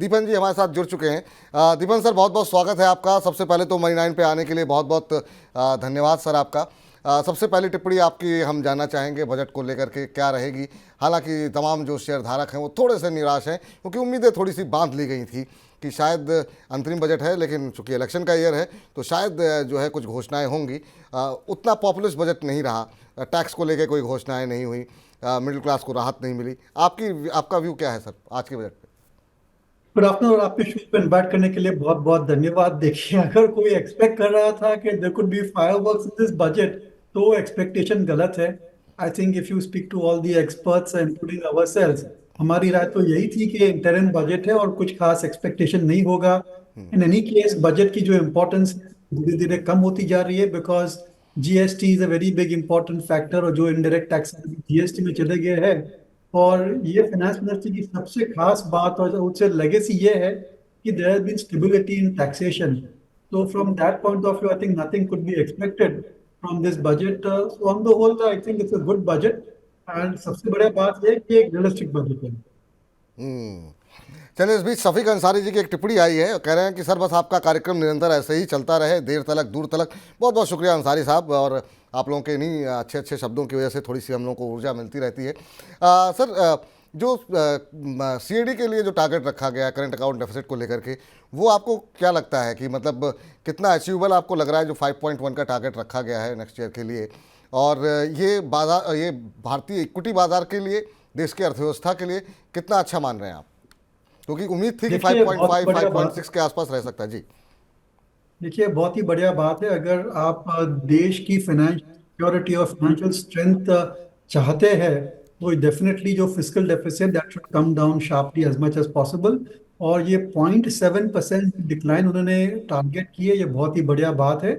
दीपन जी हमारे साथ जुड़ चुके हैं। दीपन सर, बहुत बहुत स्वागत है आपका। सबसे पहले तो मनी 9 पे आने के लिए बहुत बहुत धन्यवाद सर आपका। सबसे पहली टिप्पणी आपकी हम जानना चाहेंगे बजट को लेकर के क्या रहेगी। हालांकि तमाम जो शेयर धारक हैं वो थोड़े से निराश हैं, क्योंकि उम्मीदें थोड़ी सी बांध ली गई थी कि शायद अंतरिम बजट है, लेकिन चूंकि इलेक्शन का ईयर है तो शायद जो है कुछ घोषणाएं होंगी। उतना पॉपुलर बजट नहीं रहा, टैक्स को लेकर कोई घोषणाएं नहीं हुई, मिडिल क्लास को राहत नहीं मिली। आपका व्यू क्या है सर आज के बजट पे? गुड आफ्टरनून और आपके शो पे इनवाइट करने के लिए बहुत बहुत धन्यवाद। देखिए, अगर कोई एक्सपेक्ट कर रहा था कि there could be fireworks in this budget, तो एक्सपेक्टेशन गलत है। I think if you speak to all the experts including ourselves, हमारी राय तो यही थी कि इंटरिम बजट है और कुछ खास एक्सपेक्टेशन नहीं होगा। इन एनी केस बजट की जो इम्पोर्टेंस धीरे धीरे कम होती जा रही है, because GST is a very big important factor, और जो इनडायरेक्ट टैक्स जीएसटी में चले गए हैं। और ये फाइनेंस मिनिस्ट्री की सबसे खास बात और उससे लेगेसी ये है कि there has been stability in taxation. So from that point of view, I think nothing could be expected from this budget. So on the whole, I think it's a good budget. And सबसे बड़ा बात ये है कि एक realistic budget है। हम्म। चलिए, इस बीच शफीक अंसारी जी की एक टिप्पणी आई है, कह रहे हैं कि सर बस आपका कार्यक्रम निरंतर ऐसे ही चलता रहे, देर तलक दूर तलक। बहुत बहुत शुक्रिया अंसारी साहब, और आप लोगों के इन्हीं अच्छे अच्छे शब्दों की वजह से थोड़ी सी हम लोगों को ऊर्जा मिलती रहती है। सर, जो सीएडी के लिए जो टारगेट रखा गया है करंट अकाउंट डेफिसिट को लेकर के, वो आपको क्या लगता है कि मतलब कितना अचीवेबल आपको लग रहा है जो 5.1 का टारगेट रखा गया है नेक्स्ट ईयर के लिए? और ये भारतीय इक्विटी बाजार के लिए, देश की अर्थव्यवस्था के लिए कितना अच्छा मान रहे हैं आप? क्योंकि उम्मीद थी कि देखिए बहुत 5.5 बढ़िया बात 5.6 के आसपास रह सकता है जी। देखिए बहुत ही बढ़िया बात है। अगर आप देश की फाइनेंशियल सिक्योरिटी और फाइनेंशियल स्ट्रेंथ चाहते हैं, तो डेफिनेटली जो fiscal deficit that should come down sharply as much as possible. और ये 0.7% डिक्लाइन उन्होंने टारगेट की है, ये बहुत ही बढ़िया बात है।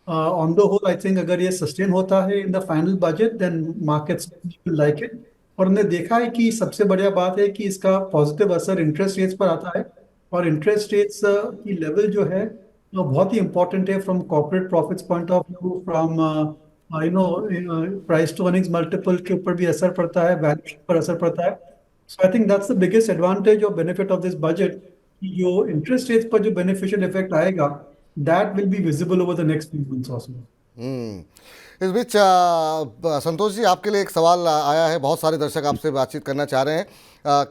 On the whole I think अगर ये सस्टेन होता है in the final budget, then markets like it. और हमने देखा है कि सबसे बढ़िया बात है कि इसका पॉजिटिव असर इंटरेस्ट रेट्स पर आता है। और इंटरेस्ट रेट्स की लेवल जो है तो बहुत ही इंपॉर्टेंट है from corporate profits point of view, from you know price to earnings multiple के ऊपर भी असर पड़ता है, वैल्यूएशन पर असर पड़ता है। So I think that's the biggest advantage और बेनिफिट ऑफ दिस बजट। जो इंटरेस्ट रेट्स पर जो बेनिफिशियल इफेक्ट आएगा, that will be visible over the next few months also. इस बीच संतोष जी, आपके लिए एक सवाल आया है। बहुत सारे दर्शक आपसे बातचीत करना चाह रहे हैं।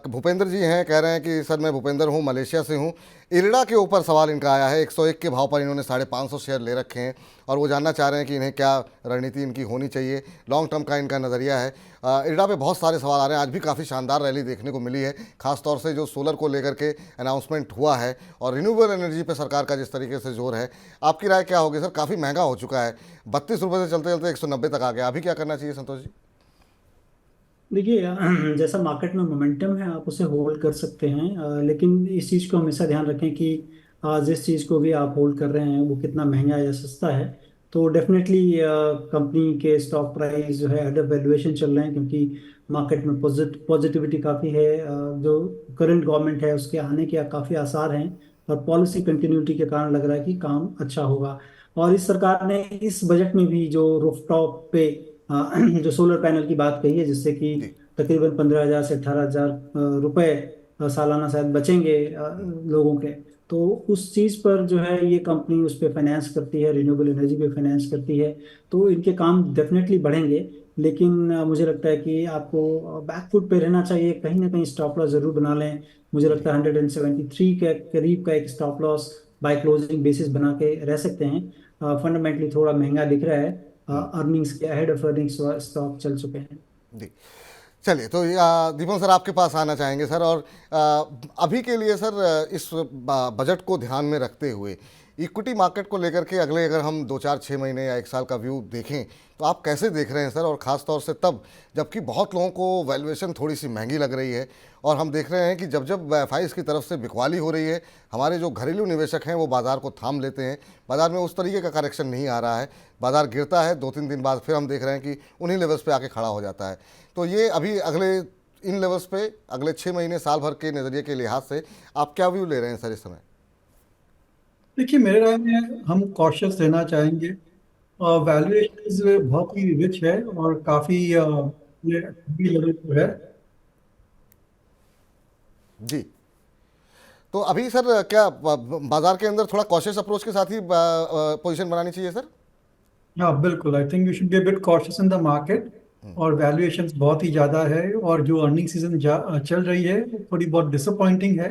भूपेंद्र जी हैं, कह रहे हैं कि सर मैं भूपेंद्र हूं, मलेशिया से हूं। इरडा के ऊपर सवाल इनका आया है। 101 के भाव पर इन्होंने 550 शेयर ले रखे हैं, और वो जानना चाह रहे हैं कि इन्हें क्या रणनीति इनकी होनी चाहिए, लॉन्ग टर्म का इनका नज़रिया है। इरडा पे बहुत सारे सवाल आ रहे हैं। आज भी काफ़ी शानदार रैली देखने को मिली है, खासतौर से जो सोलर को लेकर के अनाउंसमेंट हुआ है, और रिन्यूएबल एनर्जी पे सरकार का जिस तरीके से जोर है। आपकी राय क्या होगी सर? काफ़ी महंगा हो चुका है, 32 रुपये से चलते चलते 190 तक आ गया। अभी क्या करना चाहिए संतोष जी? देखिए जैसा मार्केट में मोमेंटम है आप उसे होल्ड कर सकते हैं, लेकिन इस चीज़ को हमेशा ध्यान रखें कि जिस चीज़ को भी आप होल्ड कर रहे हैं वो कितना महंगा या सस्ता है। तो डेफिनेटली कंपनी के स्टॉक प्राइस जो है अंडर वैल्यूएशन चल रहे हैं, क्योंकि मार्केट में पॉजिटिविटी काफ़ी है। जो करंट गवर्नमेंट है उसके आने के काफ़ी आसार हैं, और पॉलिसी कंटिन्यूटी के कारण लग रहा है कि काम अच्छा होगा। और इस सरकार ने इस बजट में भी जो रूफटॉप पे जो सोलर पैनल की बात कही है, जिससे कि जी। तकरीबन 15,000 से 18,000 रुपए सालाना शायद बचेंगे लोगों के। तो उस चीज पर जो है ये कंपनी उस पर फाइनेंस करती है, रिन्यूएबल एनर्जी पे फाइनेंस करती है। तो इनके काम डेफिनेटली बढ़ेंगे। लेकिन मुझे लगता है कि आपको बैकफुट पे रहना चाहिए, कहीं ना कहीं स्टॉप लॉस जरूर बना लें। मुझे लगता जी। है 173 के करीब का एक stop loss by closing basis बना के रह सकते हैं। फंडामेंटली थोड़ा महंगा दिख रहा है, अर्निंग्स के अहेड ऑफ अर्निंग्स स्टॉक चल चुके हैं। जी। चलिए, तो दीपक सर आपके पास आना चाहेंगे सर। और अभी के लिए सर, इस बजट को ध्यान में रखते हुए इक्विटी मार्केट को लेकर के अगले, अगर हम 2 4 6 महीने या 1 साल का व्यू देखें, तो आप कैसे देख रहे हैं सर? और ख़ास तौर से तब जबकि बहुत लोगों को वैल्यूएशन थोड़ी सी महंगी लग रही है, और हम देख रहे हैं कि जब जब एफआईज की तरफ से बिकवाली हो रही है, हमारे जो घरेलू निवेशक हैं वो बाज़ार को थाम लेते हैं। बाज़ार में उस तरीके का करेक्शन नहीं आ रहा है, बाज़ार गिरता है, 2 3 दिन बाद फिर हम देख रहे हैं कि उन्हीं लेवल्स पे आके खड़ा हो जाता है। तो ये अभी अगले इन लेवल्स पे अगले 6 महीने साल भर के नज़रिए के लिहाज से आप क्या व्यू ले रहे हैं सर इस समय? देखिए, मेरे राय में हम कॉशियस रहना चाहेंगे। वैल्यूएशन बहुत ही रिच है और काफ़ी लेवल पर है। जी। तो अभी सर क्या बाजार के अंदर थोड़ा कॉशियस अप्रोच के साथ ही पोजीशन बनानी चाहिए सर? हाँ बिल्कुल, I think you should be bit cautious in the market. और वैल्यूएशंस बहुत ही ज़्यादा है, और जो अर्निंग सीजन चल रही है वो थोड़ी बहुत डिसअपॉइंटिंग है।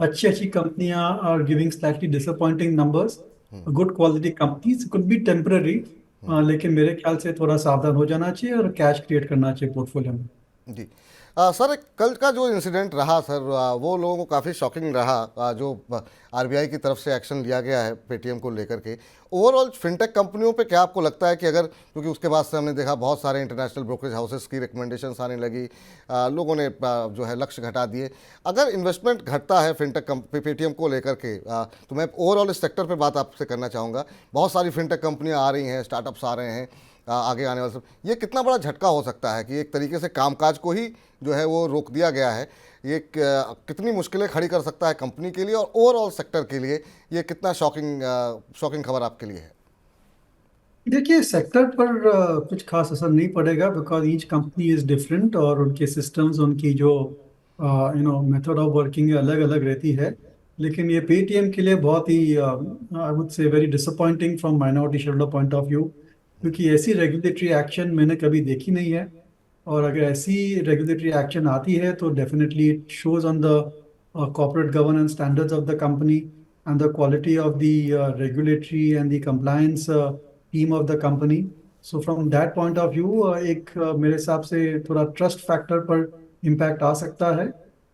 अच्छी अच्छी कंपनियां are giving slightly disappointing numbers. Good quality companies could be temporary, लेकिन मेरे ख्याल से थोड़ा सावधान हो जाना चाहिए और कैश क्रिएट करना चाहिए पोर्टफोलियो में। जी। सर कल का जो इंसिडेंट रहा सर, वो लोगों को काफ़ी शॉकिंग रहा, जो आरबीआई की तरफ से एक्शन लिया गया है पेटीएम को लेकर के। ओवरऑल फिनटेक कंपनियों पे क्या आपको लगता है कि अगर, क्योंकि उसके बाद से हमने देखा बहुत सारे इंटरनेशनल ब्रोकरेज हाउसेस की रिकमेंडेशंस आने लगी, लोगों ने जो है लक्ष्य घटा दिए, अगर इन्वेस्टमेंट घटता है फिनटेक पेटीएम को लेकर के, तो मैं ओवरऑल इस सेक्टर पर बात आपसे करना चाहूँगा। बहुत सारी फिनटेक कंपनियाँ आ रही हैं, स्टार्टअप्स आ रहे हैं आगे आने वाले समय, ये कितना बड़ा झटका हो सकता है कि एक तरीके से कामकाज को ही जो है वो रोक दिया गया है, ये कितनी मुश्किलें खड़ी कर सकता है कंपनी के लिए और ओवरऑल सेक्टर के लिए, ये कितना शॉकिंग खबर आपके लिए है? देखिए, सेक्टर पर कुछ खास असर नहीं पड़ेगा, because each company is different और उनके सिस्टम्स, उनकी जो मेथड ऑफ वर्किंग अलग अलग रहती है। लेकिन ये पेटीएम के लिए बहुत ही I would say very disappointing from minority shareholder point of view, क्योंकि ऐसी रेगुलेटरी एक्शन मैंने कभी देखी नहीं है। और अगर ऐसी रेगुलेटरी एक्शन आती है तो definitely it shows on the corporate governance standards of the company and the quality of the regulatory and the compliance team of the company. So from that point of view एक मेरे हिसाब से थोड़ा trust factor पर impact आ सकता है,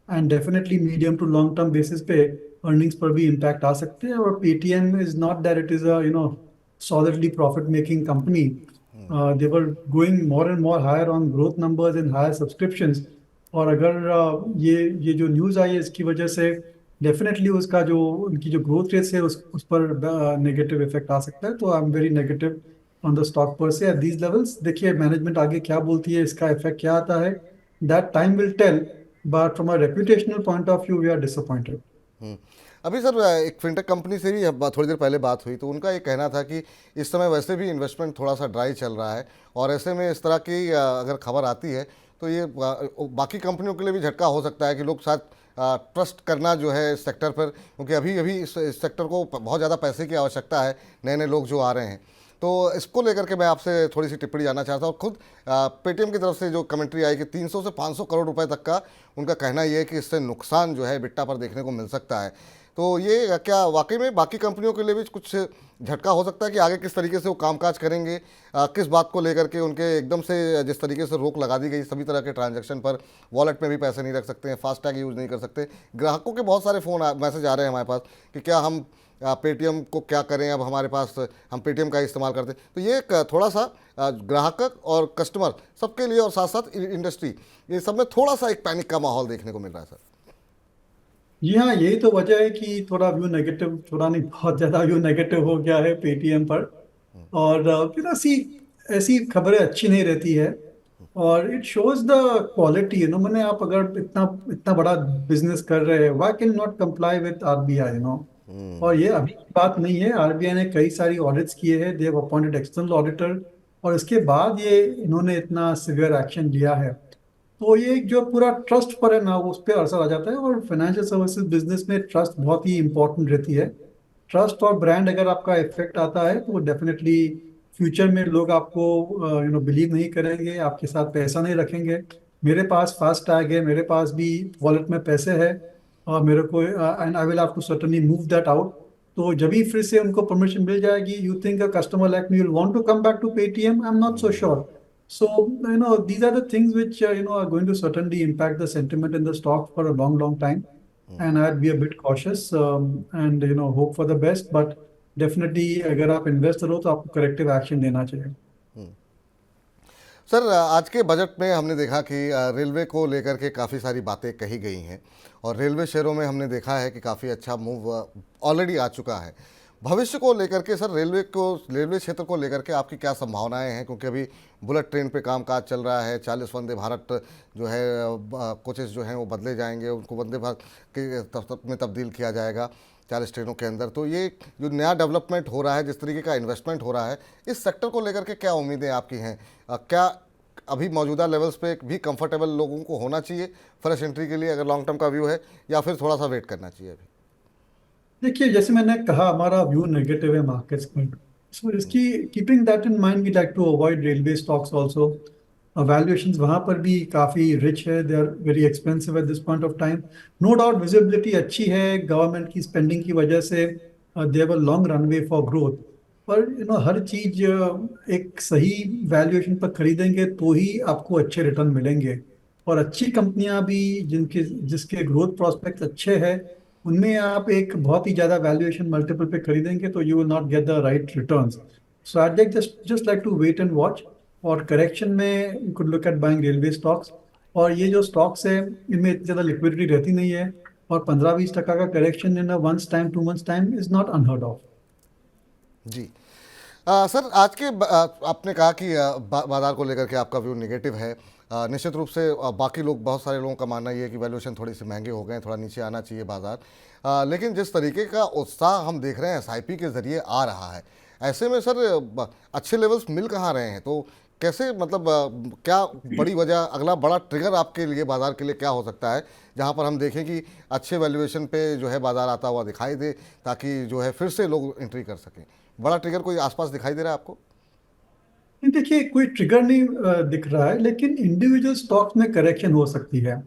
and definitely medium to long term basis पे अर्निंग्स पर भी इम्पैक्ट आ सकते हैं। और Paytm is not that it is a solidly profit making company. They were going more and more higher on growth numbers and higher subscriptions. और अगर ये जो न्यूज़ आई है इसकी वजह से डेफिनेटली उसका जो उनकी जो ग्रोथ रेट है उस पर नेगेटिव इफेक्ट आ सकता है। तो I am very negative on the stock per se at these levels. देखिए मैनेजमेंट आगे क्या बोलती है, इसका इफेक्ट क्या आता है, that time will tell, but from a reputational point of view we are disappointed. अभी सर एक फिनटेक कंपनी से भी थोड़ी देर पहले बात हुई, तो उनका ये कहना था कि इस समय वैसे भी इन्वेस्टमेंट थोड़ा सा ड्राई चल रहा है, और ऐसे में इस तरह की अगर खबर आती है तो ये बाकी कंपनियों के लिए भी झटका हो सकता है कि लोग साथ ट्रस्ट करना जो है इस सेक्टर पर, क्योंकि अभी अभी इस सेक्टर को बहुत ज़्यादा पैसे की आवश्यकता है, नए नए लोग जो आ रहे हैं। तो इसको लेकर के मैं आपसे थोड़ी सी टिप्पणी जानना चाहता हूँ। खुद पेटीएम की तरफ से जो कमेंट्री आई कि 300 से 500 करोड़ रुपए तक का उनका कहना ये है कि इससे नुकसान जो है बिट्टा पर देखने को मिल सकता है। तो ये क्या वाकई में बाकी कंपनियों के लिए भी कुछ झटका हो सकता है कि आगे किस तरीके से वो कामकाज करेंगे, किस बात को लेकर के उनके एकदम से जिस तरीके से रोक लगा दी गई सभी तरह के ट्रांजैक्शन पर, वॉलेट में भी पैसे नहीं रख सकते हैं, फास्टैग यूज़ नहीं कर सकते, ग्राहकों के बहुत सारे फ़ोन मैसेज आ रहे हैं हमारे पास कि क्या हम पेटीएम को क्या करें, अब हमारे पास हम पेटीएम का इस्तेमाल करते हैं। तो ये थोड़ा सा ग्राहक और कस्टमर सबके लिए और साथ साथ इंडस्ट्री, ये सब में थोड़ा सा एक पैनिक का माहौल देखने को मिल रहा है सर। जी हाँ, यही तो वजह है कि थोड़ा व्यू नेगेटिव, थोड़ा नहीं बहुत ज्यादा व्यू नेगेटिव हो गया है पेटीएम पर। और फिर ऐसी ऐसी खबरें अच्छी नहीं रहती है, और इट शोज द क्वालिटी, मैंने आप अगर इतना इतना बड़ा बिजनेस कर रहे हैं, why can not comply with RBI, और ये अभी की बात नहीं है, आरबीआई ने कई सारी ऑडिट्स किए हैं, they have appointed external auditor, और इसके बाद ये इन्होंने इतना सिवियर एक्शन लिया है। तो ये जो पूरा ट्रस्ट पर है ना, वो उस पर असर आ जाता है। और फाइनेंशियल सर्विसेज बिजनेस में ट्रस्ट बहुत ही इंपॉर्टेंट रहती है। ट्रस्ट और ब्रांड अगर आपका इफेक्ट आता है तो डेफिनेटली फ्यूचर में लोग आपको बिलीव नहीं करेंगे, आपके साथ पैसा नहीं रखेंगे। मेरे पास फास्ट टैग है, मेरे पास भी वॉलेट में पैसे है, और मेरे को and I will have to certainly move that out. तो जब भी फिर से उनको परमिशन मिल जाएगी, you think a customer like me will want to come back to Paytm? I am not so sure. So, these are the things which, are going to certainly impact the sentiment in the stock for a long, long time. And I'd be a bit cautious, and, hope for the best. But definitely, अगर आप invest करो तो आपको corrective action लेना चाहिए। Sir आज के budget में हमने देखा कि रेलवे को लेकर के काफ़ी सारी बातें कही गई हैं, और रेलवे शेयरों में हमने देखा है कि काफ़ी अच्छा मूव ऑलरेडी आ चुका है। भविष्य को लेकर के सर रेलवे क्षेत्र को लेकर के आपकी क्या संभावनाएं हैं, क्योंकि अभी बुलेट ट्रेन पे कामकाज चल रहा है, 40 वंदे भारत जो है कोचेस जो हैं वो बदले जाएंगे, उनको वंदे भारत के में तब्दील किया जाएगा 40 ट्रेनों के अंदर। तो ये जो नया डेवलपमेंट हो रहा है, जिस तरीके का इन्वेस्टमेंट हो रहा है, इस सेक्टर को लेकर के क्या उम्मीदें आपकी हैं? क्या अभी मौजूदा लेवल्स पे भी कंफर्टेबल लोगों को होना चाहिए फ्रेश एंट्री के लिए, अगर लॉन्ग टर्म का व्यू है, या फिर थोड़ा सा वेट करना चाहिए अभी? देखिए, जैसे मैंने कहा, हमारा व्यू नेगेटिव है मार्केट्स में। सो इसकी keeping that in mind, we like to avoid railway stocks also. Valuations वहाँ पर भी काफ़ी रिच है, they are very expensive at this point of time. No doubt visibility अच्छी है गवर्नमेंट की स्पेंडिंग की वजह से, they have a long runway for growth. पर हर चीज एक सही वैल्यूएशन पर खरीदेंगे तो ही आपको अच्छे रिटर्न मिलेंगे। और अच्छी कंपनियां भी जिनके जिसके ग्रोथ प्रोस्पेक्ट्स अच्छे हैं, उनमें आप एक बहुत ही ज्यादा वैल्यूएशन मल्टीपल पे खरीदेंगे तो you will not get the right returns. So I like just like to wait and watch. और करेक्शन में you could look at buying railway stocks. और ये जो स्टॉक्स है, इनमें इतनी ज़्यादा लिक्विडिटी रहती नहीं है। और 15-20% का correction in months time, 2 months time is not unheard of. जी। सर आज के आपने कहा कि बाजार को लेकर के आपका व्यू नेगेटिव है। निश्चित रूप से बाकी लोग, बहुत सारे लोगों का मानना ये है कि वैल्यूएशन थोड़ी सी महंगे हो गए हैं, थोड़ा नीचे आना चाहिए बाजार। लेकिन जिस तरीके का उत्साह हम देख रहे हैं एसआईपी के ज़रिए आ रहा है, ऐसे में सर अच्छे लेवल्स मिल कहाँ रहे हैं? तो कैसे, मतलब क्या बड़ी वजह, अगला बड़ा ट्रिगर आपके लिए, बाजार के लिए क्या हो सकता है जहाँ पर हम देखें कि अच्छे वैल्यूएशन पे जो है बाजार आता हुआ दिखाई दे, ताकि जो है फिर से लोग एंट्री कर सकें? बड़ा ट्रिगर कोई आसपास दिखाई दे रहा है आपको? नहीं, देखिए, कोई ट्रिगर नहीं दिख रहा है, लेकिन इंडिविजुअल स्टॉक्स में करेक्शन हो सकती है।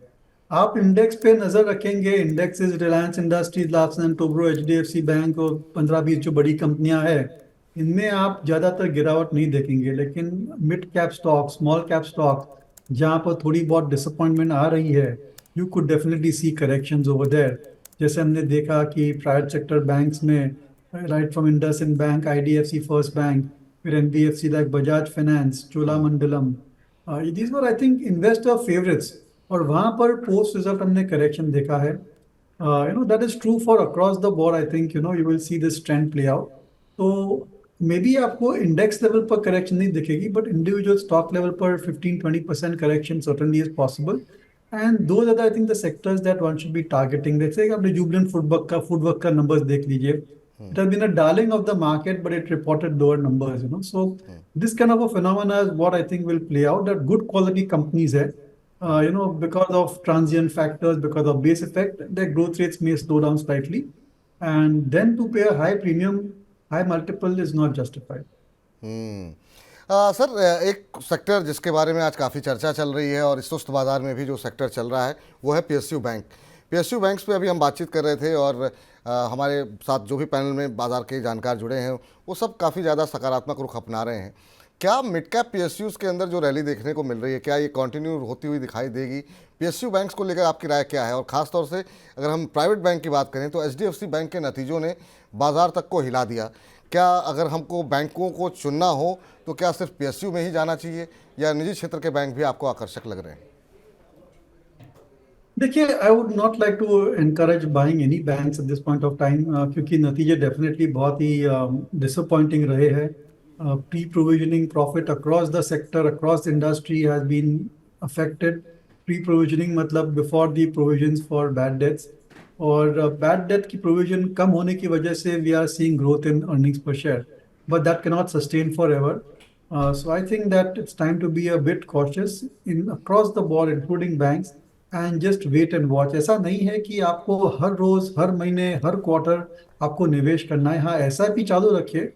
आप इंडेक्स पे नजर रखेंगे, index Reliance industries, Larsen Toubro, HDFC bank और 15-20 जो बड़ी कंपनियां हैं, इनमें आप ज्यादातर गिरावट नहीं देखेंगे। लेकिन mid cap stock, small cap stock, जहां पर थोड़ी बहुत डिसअपॉइंटमेंट आ रही है, you could definitely see corrections over there. जैसे हमने देखा कि प्राइवेट सेक्टर बैंक्स में, right from IndusInd bank, IDFC first bank, फिर NBFC like Bajaj finance, Cholamandalam, these were I think investor favourites. और वहां पर पोस्ट रिजल्ट हमने करेक्शन देखा है। That is true for across the board. I think you will see this trend play out. तो may be आपको index level पर correction नहीं दिखेगी, बट इंडिविजुअल स्टॉक लेवल पर 15-20% correction certainly is possible. And those are I think the sectors that one should be targeting. जैसे आपने Jubilant foodwork का numbers देख लीजिए। It has been a darling of the market, but it reported lower numbers. So this kind of a phenomena is what I think will play out. That good quality companies hai, because of transient factors, because of base effect, their growth rates may slow down slightly, and then to pay a high premium, high multiple is not justified. Sir एक sector जिसके बारे में आज काफ़ी चर्चा चल रही है और इस सुस्त बाज़ार में भी जो सेक्टर चल रहा है, वो है पीएसयू बैंक। पीएसयू बैंक्स पे अभी हम बातचीत कर रहे थे, और हमारे साथ जो भी पैनल में बाज़ार के जानकार जुड़े हैं, वो सब काफ़ी ज़्यादा सकारात्मक रुख अपना रहे हैं। क्या मिड कैप पीएसयूज़ के अंदर जो रैली देखने को मिल रही है, क्या ये कंटिन्यू होती हुई दिखाई देगी? पीएसयू बैंक्स को लेकर आपकी राय क्या है? और ख़ास तौर से अगर हम प्राइवेट बैंक की बात करें, तो एचडीएफसी बैंक के नतीजों ने बाज़ार तक को हिला दिया। क्या अगर हमको बैंकों को चुनना हो तो क्या सिर्फ पीएसयू में ही जाना चाहिए, या निजी क्षेत्र के बैंक भी आपको आकर्षक लग रहे हैं? देखिए, I would not like to encourage buying any banks at this point of time, क्योंकि नतीजे डेफिनेटली बहुत ही डिसअपॉइंटिंग रहे हैं। Pre provisioning profit across the sector, across the industry has been affected. Pre provisioning मतलब before the provisions for bad debts. और bad debt की provision कम होने की वजह से we are seeing growth in earnings per share, but that can not sustain for ever. So I think that it's time to be a bit cautious in across the board, including banks, and just wait and watch. ऐसा नहीं है कि आपको हर रोज, हर महीने, हर quarter आपको निवेश करना है। हाँ, SIP चालू रखिए,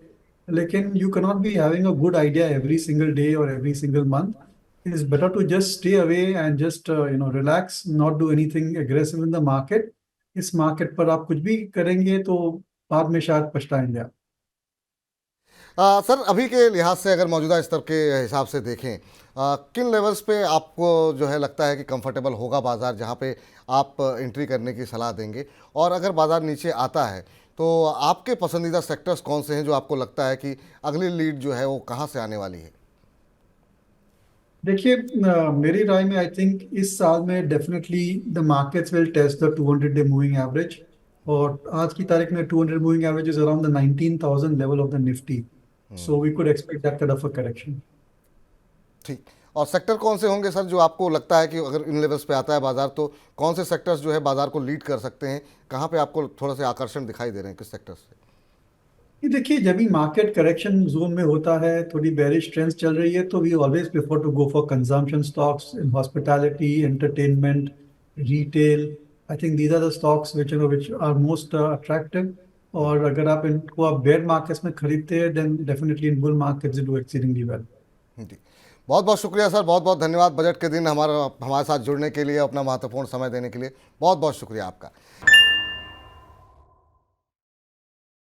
लेकिन you cannot be having a good idea every single day or every single month. It is better to just stay away and just relax, not do anything aggressive in the market. इस market पर आप कुछ भी करेंगे तो बाद में शायद पछताएंगे आप। सर अभी के लिहाज से अगर मौजूदा स्तर के हिसाब से देखें, किन लेवल्स पे आपको जो है लगता है कि कंफर्टेबल होगा बाज़ार, जहाँ पे आप एंट्री करने की सलाह देंगे? और अगर बाज़ार नीचे आता है तो आपके पसंदीदा सेक्टर्स कौन से हैं जो आपको लगता है कि अगली लीड जो है वो कहाँ से आने वाली है? देखिए, मेरी राय में आई थिंक इस साल में definitely the markets will test the 200-day moving average. और आज की तारीख में 200 moving average is around the 19,000 level of the Nifty. So we could expect that kind of a correction. ठीक। और सेक्टर कौन से होंगे सर जो आपको लगता है कि अगर इन लेवल्स पे आता है बाज़ार, तो कौन से सेक्टर्स जो है बाज़ार को लीड कर सकते हैं? कहाँ पे आपको थोड़ा सा आकर्षण दिखाई दे रहे हैं, किस सेक्टर से? ये देखिए, जब भी मार्केट करेक्शन जोन में होता है, थोड़ी बेरिश ट्रेंड्स चल रही है, तो we always prefer to go for consumption stocks in hospitality, entertainment, retail. I think these are the stocks which are most attractive. और अगर आप इनको आप बेयर मार्केट्स में खरीदते हैं then definitely in bull markets do exceedingly well. जी, बहुत बहुत शुक्रिया सर, बहुत बहुत धन्यवाद बजट के दिन हमारे साथ जुड़ने के लिए, अपना महत्वपूर्ण समय देने के लिए बहुत बहुत शुक्रिया आपका।